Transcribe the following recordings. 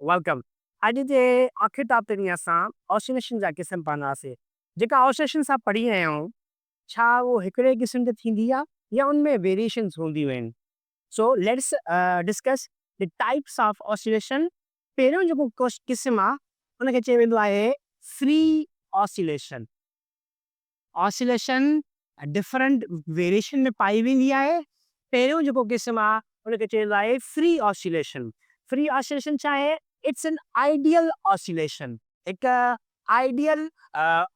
Welcome. अॼु जे आख़िर topic में असां ऑसिलेशन जा क़िस्म पढ़ंदासीं। जेका ऑसिलेशन असां पढ़ी रहिया आहियूं, छा उहो हिकिड़े क़िस्म जी थींदी आहे या उनमें वेरिएशन्स हूंदियूं आहिनि। So let's discuss the types of oscillation. पहिरियों जेको क़िस्म आहे उनखे चयो वेंदो आहे free oscillation. Oscillation different variation में पाई वेंदी आहे। पहिरियों जेको क़िस्म आहे उनखे चइबो आहे फ्री ऑसिलेशन। फ्री ऑसिलेशन छा आहे? It's an ideal oscillation. हिकु आइडियल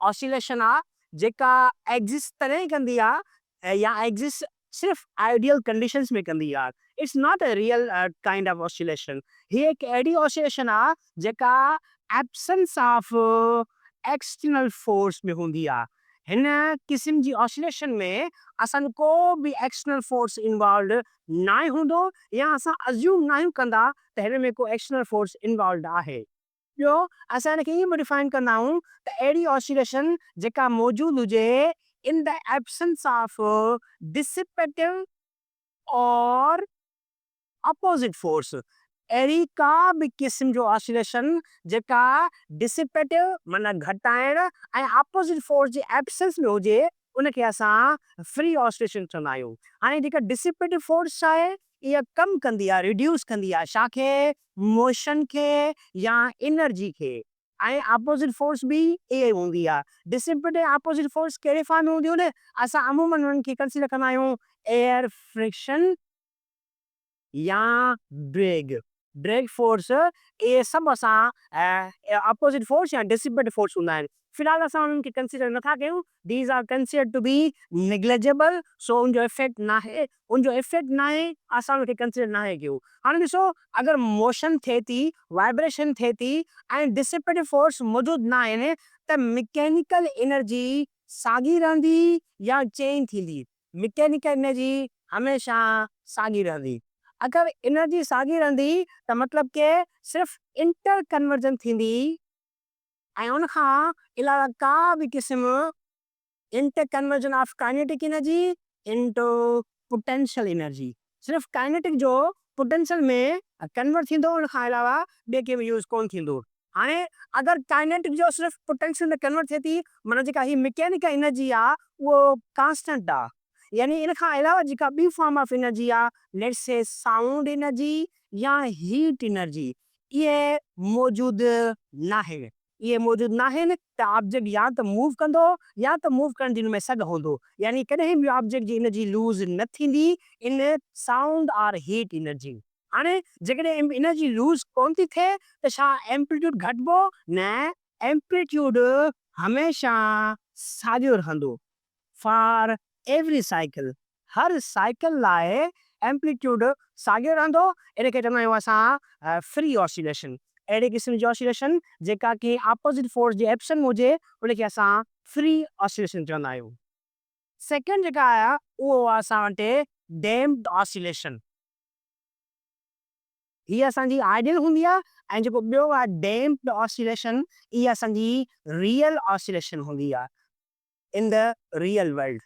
ऑसिलेशन आहे जेका एग्ज़िस्ट तॾहिं कंदी आहे या एग्ज़िस्ट सिर्फ़ आइडियल कंडीशंस में कंदी आहे। It's not a real kind of oscillation. हीअ हिकु अहिड़ी ऑसिलेशन आहे जेका एब्सेंस ऑफ एक्सटर्नल फोर्स में हूंदी आहे। हिन क़िस्म जी ऑसिलेशन में असांजो को बि एक्सटर्नल फोर्स इन्वॉल्वड ना हूंदो या असां अज्यूम ना कंदा त हिन में को एक्सटर्नल फोर्स इन्वॉल्वड आहे। ॿियो असां हिनखे ईअं बि डिफाइन कंदा आहियूं त अहिड़ी ऑसिलेशन जेका मौजूदु हुजे in the absence of dissipative और अपोज़िट फोर्स। अहिड़ी का बि क़िस्म जो ऑसिलेशन जेका डिसिपेटिव माना घटाइण ऐं अपोज़िट फोर्स जे एब्सेंस में हुजे उनखे असां फ्री ऑसिलेशन चवंदा आहियूं। हाणे जेका डिसिपेटिव फोर्स आहे इहा कमु कंदी आहे, रिड्यूस कंदी आहे छाखे? मोशन खे या एनर्जी खे। ऐं अपोज़िट फोर्स बि इहा ई हूंदी आहे। डिसिपेटिव अपोज़िट फोर्स कहिड़े फॉर्म में हूंदियूं आहिनि? असां अमूमन उन्हनि खे कंसीडर कंदा आहियूं एयर फ्रिक्शन या ड्रैग। ड्रैग फोर्स इहे सभु असां अपोज़िट फोर्स या डिसिपेटिव फोर्स हूंदा आहिनि। फ़िलहाल असां उन्हनि खे कंसीडर नथा कयूं। These are considered to be negligible. So उनजो इफेक्ट नाहे, उनजो इफेक्ट नाहे, असां उनखे कंसीडर नाहे कयूं। हाणे ॾिसो, अगरि मोशन थिए थी, वाइब्रेशन थिए थी ऐं डिसिपेटिव फोर्स मौजूदु न आहिनि त मैकेनिकल एनर्जी साॻी रहंदी या चेंज थींदी? मैकेनिकल एनर्जी हमेशह साॻी रहंदी। अगरि एनर्जी साॻी रहंदी त मतिलब के सिर्फ़ इंटर कन्वर्जन थींदी ऐं उनखां अलावा का बि क़िस्म inter conversion of kinetic energy into potential energy. सिर्फ़ काइनेटिक जो पोटेंशियल में कन्वर्ट थींदो, उनखां अलावा ॿिए कंहिं में यूज़ कोन थींदो। हाणे अगरि काइनेटिक जो सिर्फ़ पोटेंशियल में कन्वर्ट थिए थी माना जेका हीअ मैकेनिकल एनर्जी आहे उहो कांस्टेंट आहे। यानी इन खां अलावा जेका ॿी फॉर्म ऑफ एनर्जी आहे लेट्स से साउंड एनर्जी या हीट एनर्जी, इहे मौजूदु नाहे। इहे मौजूदु न आहिनि त ऑब्जेक्ट या त मूव कंदो या त मूव करण जी हिन में सघ हूंदो। यानी कॾहिं बि ऑब्जेक्ट जी एनर्जी लूज़ न थींदी इन साउंड और हीट एनर्जी। हाणे जेकॾहिं एनर्जी लूज़ कोन थी थिए त छा एम्पलीट्यूड घटिबो? न, एम्पलीट्यूड हमेशह साॻियो रहंदो फॉर एवरी साइकिल। हर साइकिल लाइ एम्पलीट्यूड साॻियो रहंदो। इनखे चवंदा आहियूं असां फ्री ऑसिलेशन। अहिड़े क़िस्म जी ऑसिलेशन जेका कि अपोज़िट फोर्स जे एब्सेंस में हुजे उनखे असां फ्री ऑसिलेशन चवंदा आहियूं। सेकेंड जेका आहे उहो आहे असां वटि डैम्प्ड ऑसिलेशन। हीअ असांजी आइडियल हूंदी आहे ऐं जेको ॿियो आहे डैम्प्ड ऑसिलेशन, इहा असांजी रियल ऑसिलेशन हूंदी आहे इन द रियल वर्ल्ड।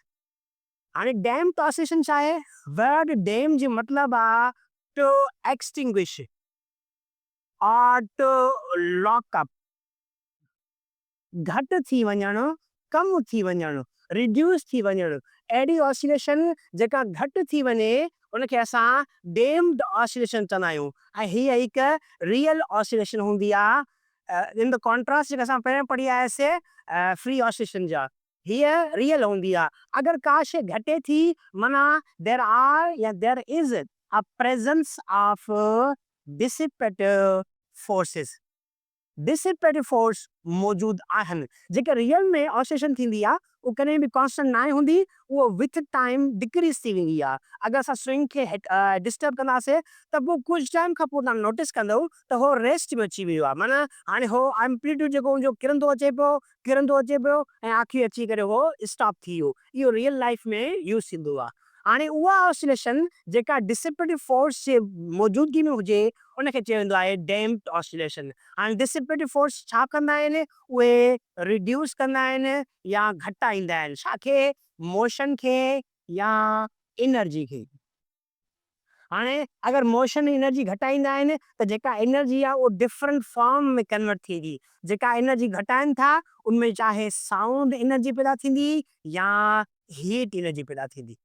हाणे डैम्प्ड ऑसिलेशन छा आहे? वर्ड डैम जो मतिलबु आहे टू एक्सटिंग्विश और टू लॉक अप। घटि थी वञणु, कम थी वञणु, रिड्यूस थी वञणु। अहिड़ी ऑसिलेशन जेका घटि थी वञे उनखे असां डैम्प्ड ऑसिलेशन चवंदा आहियूं ऐं हीअ हिकु रियल ऑसिलेशन हूंदी आहे। इन द कॉन्ट्रास्ट जेका असां पहिरियों पढ़ी आयासीं फ्री ऑसिलेशन जा, हीअ रियल हूंदी आहे। अगरि का शइ घटे थी माना देयर आर या there is a presence of dissipative forces. Dissipative force मौजूदु आहिनि। जेके रियल में ऑसिलेशन थींदी आहे उहो कॾहिं बि कॉन्स्टेंट न हूंदी, उहो विथ टाइम डिक्रीज़ थी वेंदी आहे। अगरि असां स्विंग खे डिस्टर्ब कंदासीं त पोइ कुझु टाइम खां पोइ तव्हां नोटिस कंदव त उहो रेस्ट में अची वियो आहे। माना हाणे उहो एम्पलीट्यूड जेको हुनजो किरंदो अचे पियो, किरंदो अचे पियो ऐं आख़िर अची करे उहो स्टॉप थी वियो। इहो रियल लाइफ में यूज़ थींदो आहे। हाणे उहा ऑसिलेशन जेका डिसिपेटिव फोर्स जे मौजूदगी में हुजे उनखे चयो वेंदो आहे डैम्प्ड ऑसिलेशन। हाणे डिसिपेटिव फोर्स छा कंदा आहिनि? उहे रिड्यूस कंदा आहिनि या घटाईंदा आहिनि छाखे? मोशन खे या एनर्जी खे। हाणे अगर मोशन एनर्जी घटाईंदा आहिनि त जेका एनर्जी आहे उहो डिफरेंट फॉर्म में कन्वर्ट थींदी। जेका एनर्जी घटाइनि था उनमें चाहे साउंड एनर्जी पैदा थींदी या हीट एनर्जी पैदा थींदी।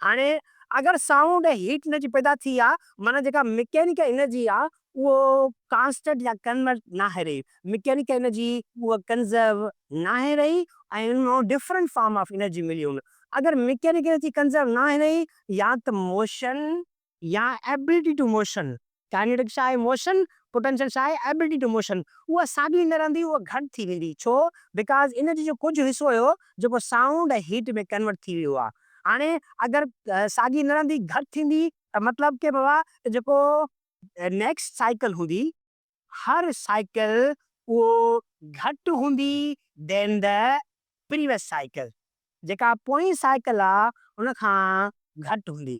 हाणे अगर साउंड ऐं हीट एनर्जी पैदा थी आहे माना जेका मैकेनिकल एनर्जी आहे उहो कांस्टेंट या कन्वर्ट नाहे रही। मैकेनिकल एनर्जी उहा कंज़र्व नाहे रही ऐं उनमें डिफरेंट फॉर्म ऑफ एनर्जी मिली हुन। अगर मैकेनिकल एनर्जी कंज़र्व नाहे रही या त मोशन या एबिलिटी टू मोशन, काइनेटिक छा आहे मोशन, पोटेंशियल छा आहे एबिलिटी टू मोशन, उहा साॻी न रहंदी, उहा घटि थी वेंदी। छो? बिकॉज़ एनर्जी जो कुझु हिसो हुयो जेको साउंड ऐं हीट में कन्वर्ट थी वियो आहे। हाणे अगर साॻी न रहंदी, घटि थींदी त मतिलब के बाबा जेको नेक्स्ट साइकिल हूंदी, हर साइकिल उहो घटि हूंदी देन द प्रीवियस साइकिल। जेका पोईं साइकिल आहे उन खां घटि हूंदी।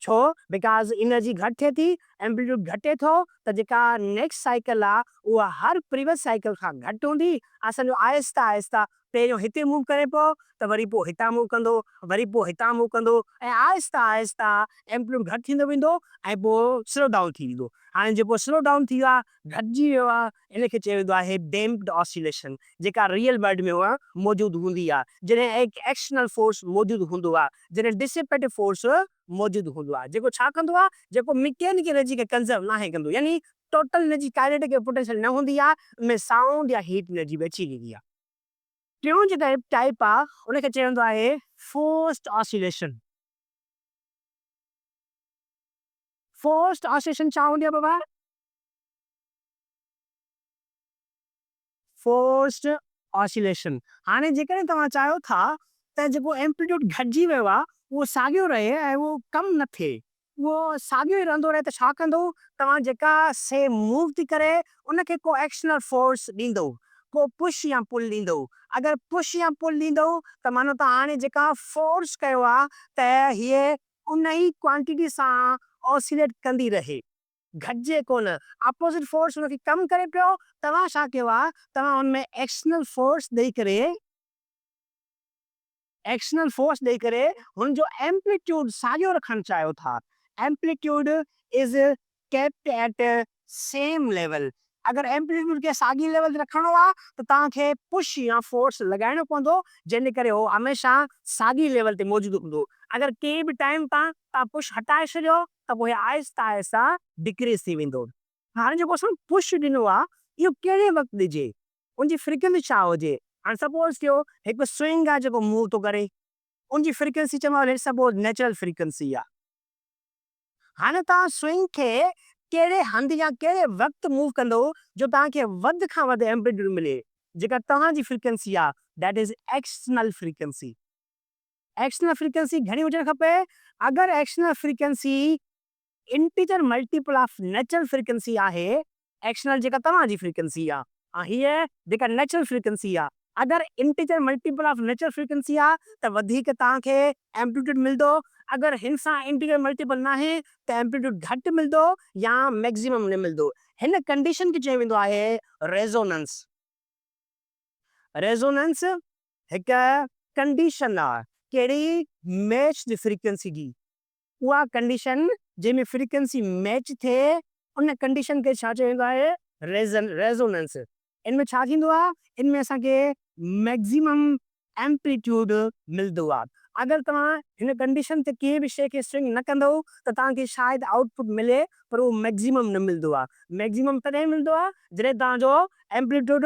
छो? बिकॉज़ एनर्जी घटि थिए थी, एम्पलीट्यूड घटे थो त जेका नेक्स्ट साइकिल आहे उहा हर प्रीवियस साइकिल खां घटि हूंदी। असांजो आहिस्ता आहिस्ता पहिरियों हिते मूव करे पियो त वरी पोइ हितां मूव कंदो, वरी पोइ हितां मूव कंदो ऐं आहिस्ता आहिस्ता एम्पलीट्यूड घटि थींदो वेंदो ऐं पोइ स्लो डाउन थी वेंदो। हाणे जेको स्लो डाउन थी वियो आहे, घटिजी वियो आहे, इन खे चयो वेंदो आहे डैम्प्ड ऑसिलेशन, जेका रियल वर्ल्ड में उहा मौजूदु हूंदी आहे। जॾहिं एक एक्सटर्नल फोर्स मौजूदु हूंदो आहे, जॾहिं डिसिपेटिव फोर्स मौजूदु हूंदो आहे, जेको छा कंदो आहे, जेको मैकेनिकल एनर्जी खे कंज़र्व नाहे कंदो, यानी टोटल एनर्जी काइनेटिक ऐं पोटेंशियल न हूंदी आहे, उनमें साउंड या हीट एनर्जी बि अची वेंदी आहे। टियों जेका टाइप आहे उनखे चयो वेंदो आहे फोर्स्ड ऑसिलेशन। फोर्स्ड ऑसिलेशन छा हूंदी आहे बाबा? फोर्स्ड ऑसिलेशन हाणे जेकॾहिं तव्हां चाहियो था त जेको एम्पलीट्यूड घटिजी वियो आहे उहो साॻियो रहे ऐं उहो कम न थिए, उहो साॻियो ई रहंदो रहे त छा कंदो? तव्हां जेका से मूव थी करे उनखे को एक्सटर्नल फोर्स ॾींदो, को पुश या पुल ॾींदो। अगरि पुश या पुल ॾींदो त मानो तव्हां हाणे जेका फोर्स कयो आहे त हीअ उन ई क्वांटिटी सां ऑसिलेट कंदी रहे, घटिजे कोन। अपोज़िट फोर्स हुनखे कम करे पियो, तव्हां छा कयो आहे, तव्हां हुनमें एक्सटर्नल फोर्स ॾेई करे हुन जो एम्पलीट्यूड साॻियो रखणु चाहियो था। Amplitude is kept at same level. अगर एम्पलीट्यूड खे साॻी लेवल ते रखिणो आहे त तव्हांखे पुश या फोर्स लॻाइणो पवंदो, जंहिंजे करे उहो हमेशह साॻी लेवल ते मौजूदु हूंदो। अगर कंहिं बि टाइम तव्हां पुश हटाए छॾियो त पोइ आहिस्ता आहिस्ता डिक्रीज़ थी वेंदो। हाणे जेको असां पुश ॾिनो आहे इहो कहिड़े वक़्तु ॾिजे, उनजी फ्रीक्वेंसी छा हुजे? हाणे सपोज़ कयो हिकु स्विंग आहे जेको मूव थो करे, उनजी फ्रीक्वेंसी चयो सपोज़ नेचुरल फ्रीक्वेंसी आहे। हाणे तव्हां स्विंग खे कहिड़े हंधि या कहिड़े वक़्तु मूव कंदो जो तव्हांखे वधि खां वधि एम्पलीट्यूड मिले, जेका तव्हांजी फ्रीक्वेंसी आहे, that is external frequency. External frequency घणी हुजणु खपे? अगरि external frequency integer multiple of natural frequency आहे, एक्सटर्नल जेका तव्हांजी फ्रीक्वेंसी आहे ऐं हीअ जेका नेचुरल फ्रीक्वेंसी आहे, अगरि integer multiple of natural frequency आहे त वधीक तव्हांखे एम्पलीट्यूड मिलंदो। अगरि हिन सां इंटीजर मल्टीपल न आहे त एम्पलीट्यूड घटि मिलंदो या मैक्सिमम न मिलंदो। हिन कंडीशन खे चयो वेंदो आहे रेज़ोनेंस। रेज़ोनेंस हिकु कंडीशन आहे कहिड़ी? मैच द फ्रीक्वेंसी जी। उहा कंडीशन जंहिंमें फ्रीक्वेंसी मैच थिए उन कंडीशन खे छा चयो वेंदो आहे? रेज़ोनेंस। इनमें छा थींदो आहे? इनमें असांखे मैक्सिमम एम्पलीट्यूड मिलंदो आहे। अगरि तव्हां हिन कंडीशन ते कंहिं बि शइ खे स्विंग न कंदो त तव्हांखे शायदि आउटपुट मिले पर उहो मैक्सिमम न मिलंदो आहे। मैक्सिमम तॾहिं मिलंदो आहे जॾहिं तव्हांजो एम्पलीट्यूड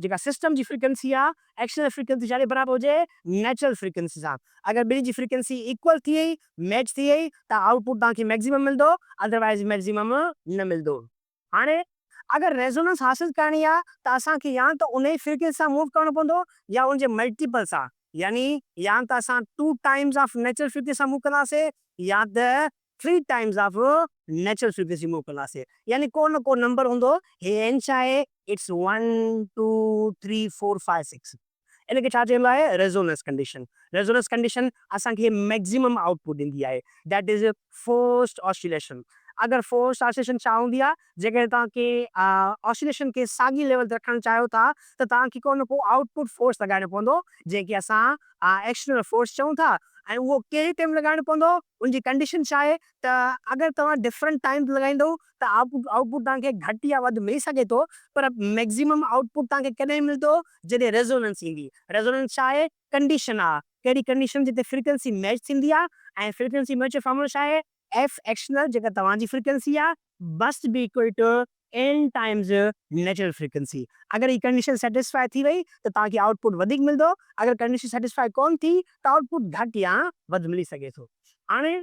जेका सिस्टम जी फ्रीक्वेंसी आहे, एक्सटर्नल फ्रीक्वेंसी छा बराबरि हुजे? नेचुरल फ्रीक्वेंसी सां। अगरि ॿिन्ही जी फ्रीक्वेंसी इक्वल थी वई, मैच थी वई त आउटपुट तव्हांखे मैक्सिमम मिलंदो, अदरवाइज़ मैक्सिमम न मिलंदो। हाणे अगरि रेज़ोनेंस हासिल करणी आहे त असांखे या त उन ई फ्रीक्वेंसी सां मूव करणो पवंदो या उनजे मल्टीपल सां, यानी या त असां 2 टाइम्स ऑफ नेचुरल फ्रीक्वेंसी सां मूव कंदासीं या त 3 times of natural frequency move कंदासीं, यानी को न को नंबर हूंदो। हे एन छा आहे? इट्स 1 2 3 4 5 6। इनखे छा चइबो आहे? रेज़ोनेंस कंडीशन। रेज़ोनेंस कंडीशन असांखे मैक्सिमम आउटपुट ॾींदी आहे, दैट इज़ फोर्स्ड ऑसिलेशन। अगरि फोर्स्ड ऑसिलेशन छा हूंदी आहे? जेकॾहिं तव्हांखे ऑसिलेशन खे साॻी लेवल ते रखणु चाहियो था त तव्हांखे को न को आउटपुट फोर्स लॻाइणो पवंदो, जंहिंखे असां एक्सटर्नल फोर्स चऊं था। ऐं उहो कहिड़े टाइम लॻाइणो पवंदो, उनजी कंडीशन छा आहे त अगरि तव्हां डिफरेंट टाइम लॻाईंदो त आउटपुट तव्हांखे घटि या वधि मिली सघे थो, पर मैक्सिमम आउटपुट तव्हांखे कॾहिं मिलंदो जॾहिं रेज़ोनेंस ईंदी। रेज़ोनेंस छा आहे? कंडीशन आहे। कहिड़ी कंडीशन? जिते फ्रीक्वेंसी मैच थींदी आहे, ऐं फ्रीक्वेंसी मैच जो फॉर्मूलो छा आहे? एफ एक्सटर्नल जेका तव्हांजी फ्रीक्वेंसी आहे must be equal to n times natural frequency. अगर ये कंडीशन सेटिस्फाई थी वही तो ताकि आउटपुट वधिक मिलदो, अगर कंडीशन सेटिस्फाई कोन थी तो आउटपुट घट या वध मिली सके थो। हाणे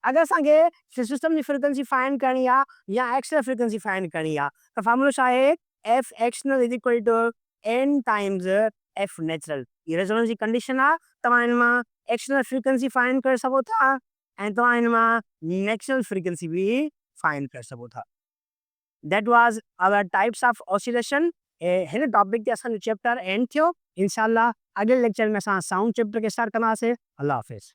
अगर असांखे सिस्टम जी फ्रीक्वेंसी फाइंड करणी आहे या एक्सटर्नल फ्रीक्वेंसी फाइंड करणी आहे त फॉर्मूलो छा आहे? F external is equal to n times F natural. ये रेजोनेंस जी कंडीशन आहे। तव्हां इन मां एक्सटर्नल फ्रीक्वेंसी फाइंड करे सघो था ऐं तव्हां इन मां नेचुरल फ्रीक्वेंसी भी फाइंड करे सघो था। That was our types of oscillation. हिन टॉपिक ते असांजो चैप्टर एंड थियो। इंशाल्लाह अगले लेक्चर में असां साउंड चैप्टर के स्टार्ट कंदासीं। अल्लाह हाफ़िज़।